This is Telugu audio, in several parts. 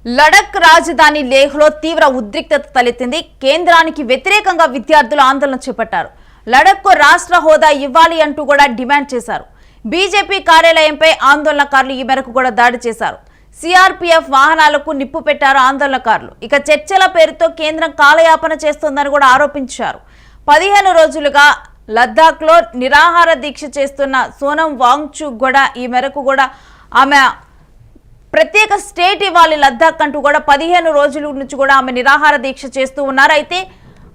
లడక్ రాజధాని లేహ్లో తీవ్ర ఉద్రిక్తత తలెత్తింది. కేంద్రానికి వ్యతిరేకంగా విద్యార్థులు ఆందోళన చేపట్టారు. లడక్కు రాష్ట్ర హోదా ఇవ్వాలి అంటూ కూడా డిమాండ్ చేశారు. బీజేపీ కార్యాలయంపై ఆందోళనకారులు ఈ మేరకు కూడా దాడి చేశారు. సిఆర్పీఎఫ్ వాహనాలకు నిప్పు పెట్టారు ఆందోళనకారులు. ఇక చర్చల పేరుతో కేంద్రం కాలయాపన చేస్తోందని కూడా ఆరోపించారు. 15 రోజులుగా లద్దాఖ్లో నిరాహార దీక్ష చేస్తున్న సోనం వాంగ్చుక్ కూడా ఈ మేరకు కూడా ఆమె ప్రత్యేక స్టేట్ ఇవ్వాలి లద్దాఖ్ అంటూ కూడా 15 రోజుల నుంచి కూడా ఆమె నిరాహార దీక్ష చేస్తూ ఉన్నారు. అయితే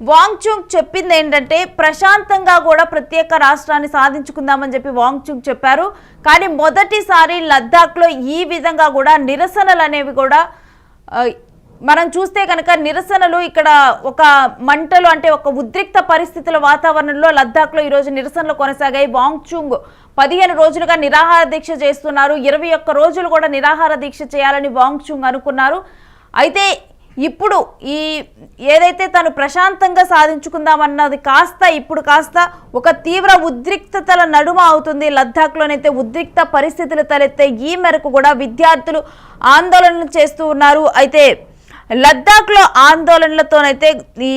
వాంగ్చుక్ చెప్పింది ఏంటంటే ప్రశాంతంగా కూడా ప్రత్యేక రాష్ట్రాన్ని సాధించుకుందామని చెప్పి వాంగ్చుక్ చెప్పారు. కానీ మొదటిసారి లద్దాఖ్లో ఈ విధంగా కూడా నిరసనలు అనేవి కూడా మనం చూస్తే కనుక నిరసనలు ఇక్కడ ఒక మంటలు అంటే ఒక ఉద్రిక్త పరిస్థితుల వాతావరణంలో లద్దాఖ్లో ఈరోజు నిరసనలు కొనసాగాయి. వాంగ్చుక్ 15 రోజులుగా నిరాహార దీక్ష చేస్తున్నారు. 21 రోజులు కూడా నిరాహార దీక్ష చేయాలని వాంగ్చుక్ అనుకున్నారు. అయితే ఇప్పుడు ఈ ఏదైతే తను ప్రశాంతంగా సాధించుకుందామన్నది ఇప్పుడు కాస్త ఒక తీవ్ర ఉద్రిక్తతల నడుమ అవుతుంది. లద్దాఖ్లోనైతే ఉద్రిక్త పరిస్థితులు తలెత్తే ఈ మేరకు కూడా విద్యార్థులు ఆందోళనలు చేస్తూ ఉన్నారు. అయితే లద్దాఖ్లో ఆందోళనలతోనైతే ఈ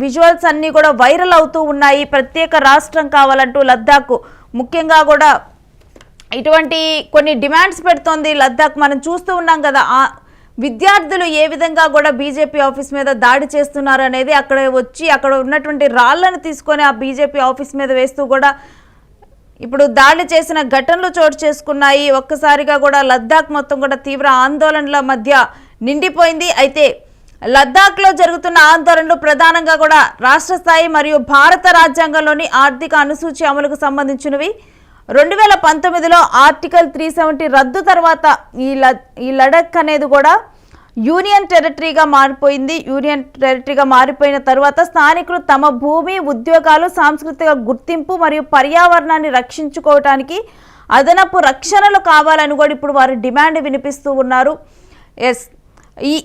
విజువల్స్ అన్నీ కూడా వైరల్ అవుతూ ఉన్నాయి. ప్రత్యేక రాష్ట్రం కావాలంటూ లద్దాఖ్ ముఖ్యంగా కూడా ఇటువంటి కొన్ని డిమాండ్స్ పెడుతోంది లద్దాఖ్. మనం చూస్తూ ఉన్నాం కదా విద్యార్థులు ఏ విధంగా కూడా బీజేపీ ఆఫీస్ మీద దాడి చేస్తున్నారు అనేది అక్కడ ఉన్నటువంటి రాళ్లను తీసుకొని ఆ బీజేపీ ఆఫీస్ మీద వేస్తూ కూడా ఇప్పుడు దాడి చేసిన ఘటనలు చోటు చేసుకున్నాయి. ఒక్కసారిగా కూడా లద్దాఖ్ మొత్తం కూడా తీవ్ర ఆందోళనల మధ్య నిండిపోయింది. అయితే లద్దాఖ్లో జరుగుతున్న ఆందోళనలు ప్రధానంగా కూడా రాష్ట్ర స్థాయి మరియు భారత రాజ్యాంగంలోని ఆర్థిక అనుసూచి అమలుకు సంబంధించినవి. 2019లో ఆర్టికల్ 370 రద్దు తర్వాత ఈ లడక్ అనేది కూడా యూనియన్ టెరిటరీగా మారిపోయింది. యూనియన్ టెరిటరీగా మారిపోయిన తర్వాత స్థానికులు తమ భూమి, ఉద్యోగాలు, సాంస్కృతిక గుర్తింపు మరియు పర్యావరణాన్ని రక్షించుకోవటానికి అదనపు రక్షణలు కావాలని కూడా ఇప్పుడు వారు డిమాండ్ వినిపిస్తూ ఉన్నారు.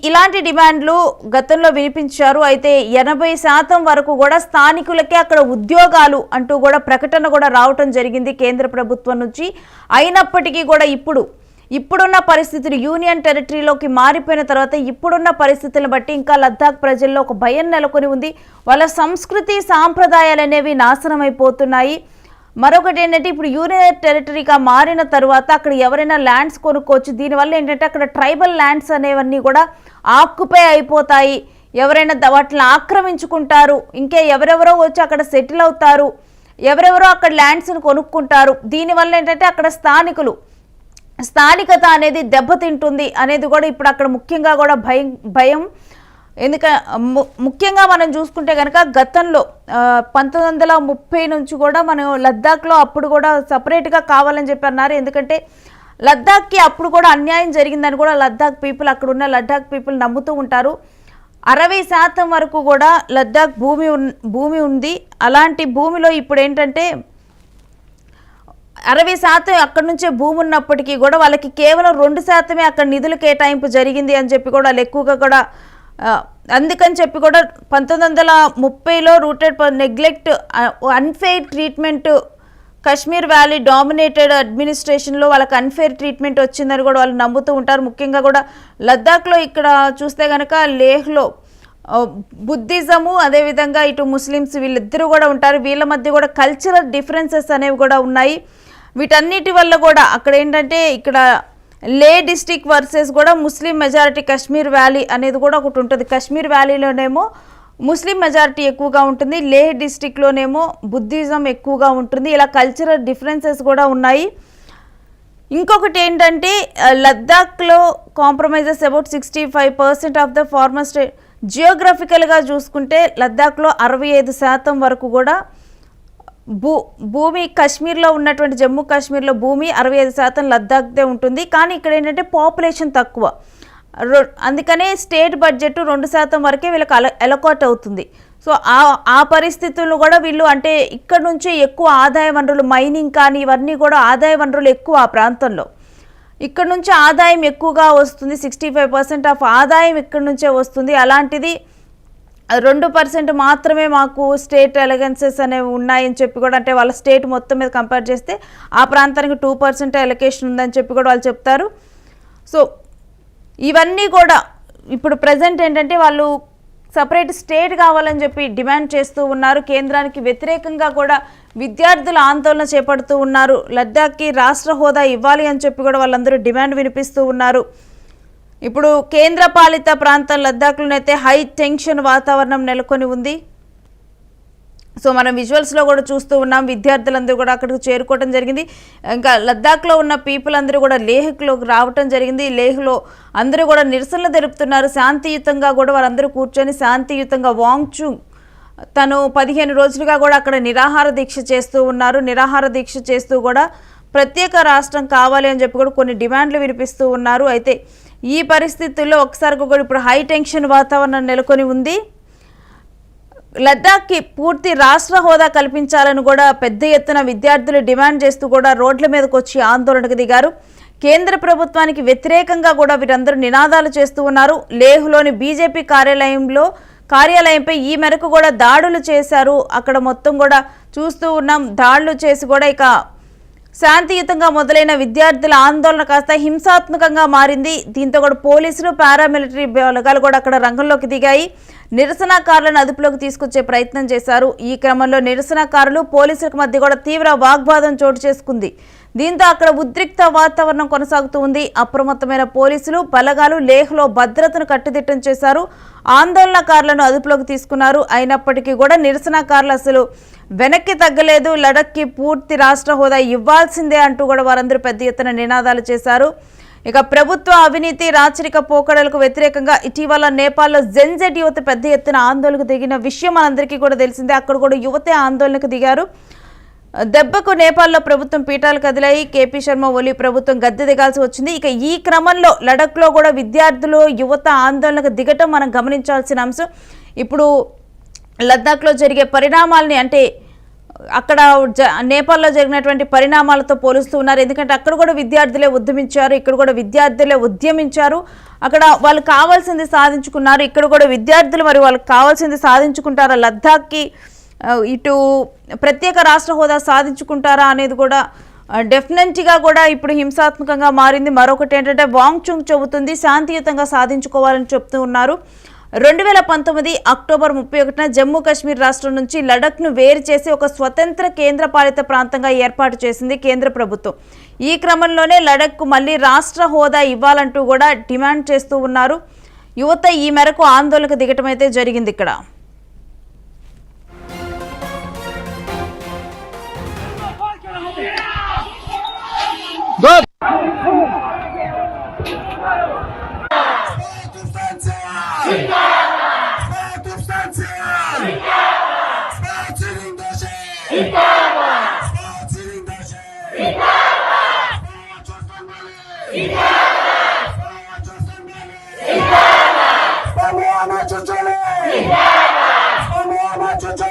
ఇలాంటి డిమాండ్లు గతంలో వినిపించారు. అయితే 80% వరకు కూడా స్థానికులకే అక్కడ ఉద్యోగాలు అంటూ కూడా ప్రకటన కూడా రావటం జరిగింది కేంద్ర ప్రభుత్వం నుంచి. అయినప్పటికీ కూడా ఇప్పుడున్న పరిస్థితులు యూనియన్ టెరిటరీలోకి మారిపోయిన తర్వాత ఇప్పుడున్న పరిస్థితులను బట్టి ఇంకా లద్దాఖ్ ప్రజల్లో ఒక భయం నెలకొని ఉంది. వాళ్ళ సంస్కృతి సాంప్రదాయాలు అనేవి నాశనం అయిపోతున్నాయి. మరొకటి ఏంటంటే ఇప్పుడు యూనియన్ టెరిటరీగా మారిన తర్వాత అక్కడ ఎవరైనా ల్యాండ్స్ కొనుక్కోవచ్చు. దీనివల్ల ఏంటంటే అక్కడ ట్రైబల్ ల్యాండ్స్ అనేవన్నీ కూడా ఆక్యుపై అయిపోతాయి. ఎవరైనా వాటిని ఆక్రమించుకుంటారు. ఎవరెవరో వచ్చి అక్కడ సెటిల్ అవుతారు. ఎవరెవరో అక్కడ ల్యాండ్స్ని కొనుక్కుంటారు. దీనివల్ల ఏంటంటే అక్కడ స్థానికత అనేది దెబ్బతింటుంది అనేది కూడా ఇప్పుడు అక్కడ ముఖ్యంగా కూడా భయం. ముఖ్యంగా మనం చూసుకుంటే కనుక గతంలో 1930 నుంచి కూడా మనం లద్దాఖ్లో అప్పుడు కూడా సపరేట్గా కావాలని చెప్పి అన్నారు. ఎందుకంటే లద్దాఖ్కి అప్పుడు కూడా అన్యాయం జరిగిందని కూడా లద్దాఖ్ పీపుల్ అక్కడ ఉన్న లద్దాఖ్ పీపుల్ నమ్ముతూ ఉంటారు. 60% వరకు కూడా లద్దాఖ్ భూమి ఉంది. అలాంటి భూమిలో ఇప్పుడు ఏంటంటే 60% అక్కడి నుంచే భూమి ఉన్నప్పటికీ కూడా వాళ్ళకి కేవలం 2% అక్కడ నిధులు కేటాయింపు జరిగింది అని చెప్పి కూడా వాళ్ళు ఎక్కువగా కూడా అందుకని చెప్పి కూడా 1930లో rooted for neglect unfair treatment Kashmir valley dominated అడ్మినిస్ట్రేషన్లో వాళ్ళకి అన్ఫెయిర్ ట్రీట్మెంట్ వచ్చిందని కూడా వాళ్ళు నమ్ముతూ ఉంటారు. ముఖ్యంగా కూడా లద్దాఖ్లో ఇక్కడ చూస్తే కనుక లేహ్లో బుద్ధిజము అదేవిధంగా ఇటు ముస్లిమ్స్ వీళ్ళిద్దరూ కూడా ఉంటారు. వీళ్ళ మధ్య కూడా కల్చరల్ డిఫరెన్సెస్ అనేవి కూడా ఉన్నాయి. వీటన్నిటి వల్ల కూడా అక్కడ ఏంటంటే ఇక్కడ లే డిస్ట్రిక్ట్ వర్సెస్ కూడా ముస్లిం మెజారిటీ కాశ్మీర్ వ్యాలీ అనేది కూడా ఒకటి ఉంటుంది. కాశ్మీర్ వ్యాలీలోనేమో ముస్లిం మెజారిటీ ఎక్కువగా ఉంటుంది. లే డిస్ట్రిక్ట్లోనేమో బుద్ధిజం ఎక్కువగా ఉంటుంది. ఇలా కల్చరల్ డిఫరెన్సెస్ కూడా ఉన్నాయి. ఇంకొకటి ఏంటంటే లద్దాఖ్లో compromises about 65% of the former state. జియోగ్రఫికల్గా చూసుకుంటే లద్దాఖ్లో 65% వరకు కూడా భూమి కాశ్మీర్లో ఉన్నటువంటి జమ్మూ కాశ్మీర్లో భూమి 65% లద్దాఖ్దే ఉంటుంది. కానీ ఇక్కడ ఏంటంటే పాపులేషన్ తక్కువ. అందుకనే స్టేట్ బడ్జెట్ 2% వరకే వీళ్ళకి అలొకేట్ అవుతుంది. సో ఆ పరిస్థితులు కూడా వీళ్ళు అంటే ఇక్కడ నుంచి ఎక్కువ ఆదాయ వనరులు మైనింగ్ కానీ ఇవన్నీ కూడా ఆదాయ వనరులు ఎక్కువ ఆ ప్రాంతంలో. ఇక్కడ నుంచి ఆదాయం ఎక్కువగా వస్తుంది. 65% ఆఫ్ ఆదాయం ఇక్కడ నుంచే వస్తుంది. అలాంటిది 2% మాత్రమే మాకు స్టేట్ ఎలగెన్సెస్ అనేవి ఉన్నాయని చెప్పి కూడా అంటే వాళ్ళ స్టేట్ మొత్తం మీద కంపేర్ చేస్తే ఆ ప్రాంతానికి 2% ఎలకేషన్ ఉందని చెప్పి కూడా వాళ్ళు చెప్తారు. సో ఇవన్నీ కూడా ఇప్పుడు ప్రజెంట్ ఏంటంటే వాళ్ళు సపరేట్ స్టేట్ కావాలని చెప్పి డిమాండ్ చేస్తూ ఉన్నారు. కేంద్రానికి వ్యతిరేకంగా కూడా విద్యార్థులు ఆందోళన చేపడుతూ ఉన్నారు. లద్దాఖ్కి రాష్ట్ర హోదా ఇవ్వాలి అని చెప్పి కూడా వాళ్ళందరూ డిమాండ్ వినిపిస్తూ ఉన్నారు. ఇప్పుడు కేంద్ర పాలిత ప్రాంతం లద్దాఖ్లోనైతే హై టెన్షన్ వాతావరణం నెలకొని ఉంది. సో మనం విజువల్స్లో కూడా చూస్తూ ఉన్నాం. విద్యార్థులందరూ కూడా అక్కడికి చేరుకోవడం జరిగింది. ఇంకా లద్దాఖ్లో ఉన్న పీపుల్ అందరూ కూడా లేహ్లోకి రావటం జరిగింది. లేహ్లో అందరూ కూడా నిరసనలు తెలుపుతున్నారు. శాంతియుతంగా కూడా వారందరూ కూర్చొని శాంతియుతంగా వాంగ్చుక్ తను 15 రోజులుగా కూడా అక్కడ నిరాహార దీక్ష చేస్తూ ఉన్నారు. నిరాహార దీక్ష చేస్తూ కూడా ప్రత్యేక రాష్ట్రం కావాలి అని చెప్పి కూడా కొన్ని డిమాండ్లు వినిపిస్తూ ఉన్నారు. అయితే ఈ పరిస్థితుల్లో ఒకసారి కూడా ఇప్పుడు హై టెన్షన్ వాతావరణం నెలకొని ఉంది. లద్దాఖ్కి పూర్తి రాష్ట్ర హోదా కల్పించాలని కూడా పెద్ద ఎత్తున విద్యార్థులు డిమాండ్ చేస్తూ కూడా రోడ్ల మీదకి వచ్చి ఆందోళనకు దిగారు. కేంద్ర ప్రభుత్వానికి వ్యతిరేకంగా కూడా వీరందరూ నినాదాలు చేస్తూ ఉన్నారు. లేహ్లోని బీజేపీ కార్యాలయంపై ఈ మేరకు కూడా దాడులు చేశారు. అక్కడ మొత్తం కూడా చూస్తూ ఉన్నాం. దాడులు చేసి కూడా ఇక శాంతియుతంగా మొదలైన విద్యార్థుల ఆందోళన కాస్త హింసాత్మకంగా మారింది. దీంతో కూడా పోలీసులు పారామిలిటరీ బలగాలు కూడా అక్కడ రంగంలోకి దిగాయి. నిరసనకారులను అదుపులోకి తీసుకొచ్చే ప్రయత్నం చేశారు. ఈ క్రమంలో నిరసనకారులు పోలీసులకు మధ్య కూడా తీవ్ర వాగ్వాదం చోటు చేసుకుంది. దీంతో అక్కడ ఉద్రిక్త వాతావరణం కొనసాగుతూ ఉంది. అప్రమత్తమైన పోలీసులు బలగాలు లేహ్లో భద్రతను కట్టుదిట్టం చేశారు. ఆందోళనకారులను అదుపులోకి తీసుకున్నారు. అయినప్పటికీ కూడా నిరసనకారులు అసలు వెనక్కి తగ్గలేదు. లడఖ్కి పూర్తి రాష్ట్ర హోదా ఇవ్వాల్సిందే అంటూ కూడా వారందరూ పెద్ద ఎత్తున నినాదాలు చేశారు. ఇక ప్రభుత్వ అవినీతి రాచరిక పోకడలకు వ్యతిరేకంగా ఇటీవల నేపాల్లో జెన్జెడ్ యువత పెద్ద ఎత్తున ఆందోళనకు దిగిన విషయం మనందరికీ కూడా తెలిసిందే. అక్కడ కూడా యువతే ఆందోళనకు దిగారు. దెబ్బకు నేపాల్లో ప్రభుత్వం పీఠాలు కదిలాయి. కేపీ శర్మ ఒలి ప్రభుత్వం గద్దె దిగాల్సి వచ్చింది. ఇక ఈ క్రమంలో లడఖ్లో కూడా విద్యార్థులు యువత ఆందోళనకు దిగటం మనం గమనించాల్సిన అంశం. ఇప్పుడు లద్దాఖ్లో జరిగే పరిణామాలని అంటే అక్కడ నేపాల్లో జరిగినటువంటి పరిణామాలతో పోలుస్తూ ఉన్నారు. ఎందుకంటే అక్కడ కూడా విద్యార్థులే ఉద్యమించారు, ఇక్కడ కూడా విద్యార్థులే ఉద్యమించారు. అక్కడ వాళ్ళు కావాల్సింది సాధించుకున్నారు, ఇక్కడ కూడా విద్యార్థులు మరి వాళ్ళకి కావాల్సింది సాధించుకుంటారా, లద్దాఖ్కి ఇటు ప్రత్యేక రాష్ట్ర హోదా సాధించుకుంటారా అనేది కూడా డెఫినెట్గా కూడా ఇప్పుడు హింసాత్మకంగా మారింది. మరొకటి ఏంటంటే వాంగ్చుక్ చెబుతుంది శాంతియుతంగా సాధించుకోవాలని చెప్తూ ఉన్నారు. 2019 అక్టోబర్ 31న జమ్మూ కాశ్మీర్ రాష్ట్రం నుంచి లడఖ్ను వేరు చేసి ఒక స్వతంత్ర కేంద్ర పాలిత ప్రాంతంగా ఏర్పాటు చేసింది కేంద్ర ప్రభుత్వం. ఈ క్రమంలోనే లడఖ్కు మళ్ళీ రాష్ట్ర హోదా ఇవ్వాలంటూ కూడా డిమాండ్ చేస్తూ ఉన్నారు. యువత ఈ మేరకు ఆందోళనకు దిగటం అయితే జరిగింది. ఇక్కడ Vamos a